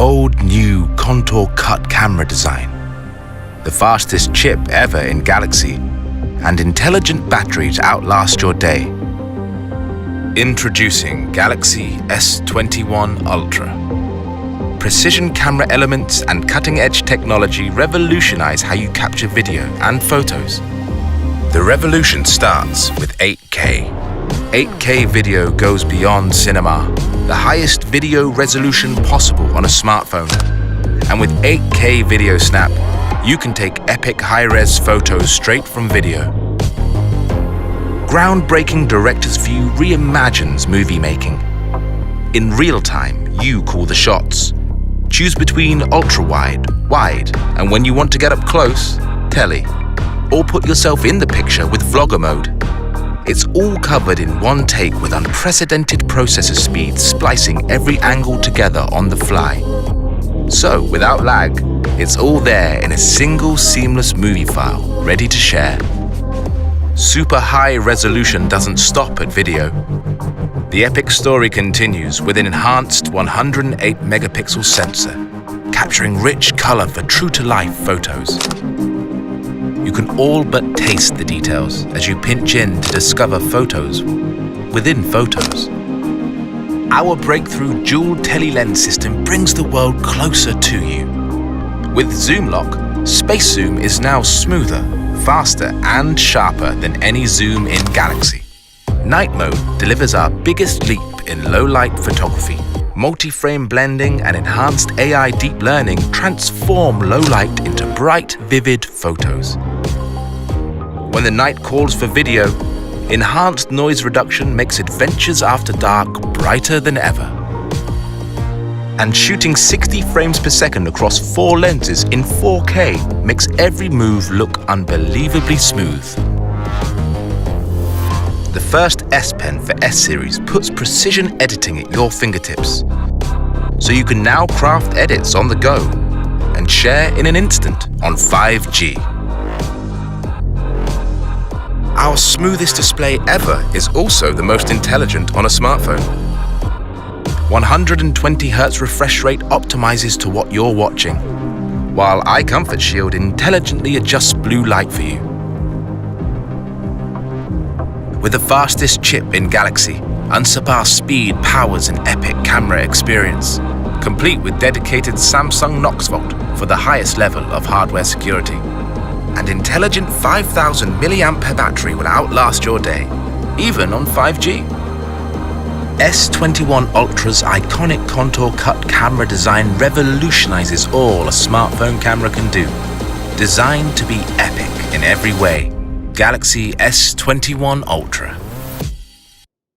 bold new contour cut camera design, the fastest chip ever in Galaxy, and intelligent battery to outlast your day. Introducing Galaxy S21 Ultra. Precision camera elements and cutting-edge technology revolutionize how you capture video and photos. The revolution starts with 8K. 8K video goes beyond cinema, the highest video resolution possible on a smartphone. And with 8K Video Snap, you can take epic high-res photos straight from video. Groundbreaking director's view reimagines movie making. In real time, you call the shots. Choose between ultra-wide, wide, and when you want to get up close, tele. Or put yourself in the picture with vlogger mode. It's all covered in one take with unprecedented processor speed, splicing every angle together on the fly. So, without lag, it's all there in a single seamless movie file, ready to share. Super high resolution doesn't stop at video. The epic story continues with an enhanced 108 megapixel sensor, capturing rich color for true-to-life photos. You can all but taste the details as you pinch in to discover photos within photos. Our breakthrough dual tele-lens system brings the world closer to you. With Zoom Lock, Space Zoom is now smoother, faster, and sharper than any zoom in Galaxy. Night Mode delivers our biggest leap in low-light photography. Multi-frame blending and enhanced AI deep learning transform low light into bright, vivid photos. When the night calls for video, enhanced noise reduction makes adventures after dark brighter than ever. And shooting 60 frames per second across 4 lenses in 4K makes every move look unbelievably smooth. The first S Pen for S Series puts precision editing at your fingertips. So you can now craft edits on the go and share in an instant on 5G. Our smoothest display ever is also the most intelligent on a smartphone. 120Hz refresh rate optimizes to what you're watching, while Eye Comfort Shield intelligently adjusts blue light for you. With the fastest chip in Galaxy, unsurpassed speed powers an epic camera experience, complete with dedicated Samsung Knox Vault for the highest level of hardware security. And intelligent 5000 mAh battery will outlast your day, even on 5G. S21 Ultra's iconic contour cut camera design revolutionizes all a smartphone camera can do. Designed to be epic in every way. Galaxy S21 Ultra.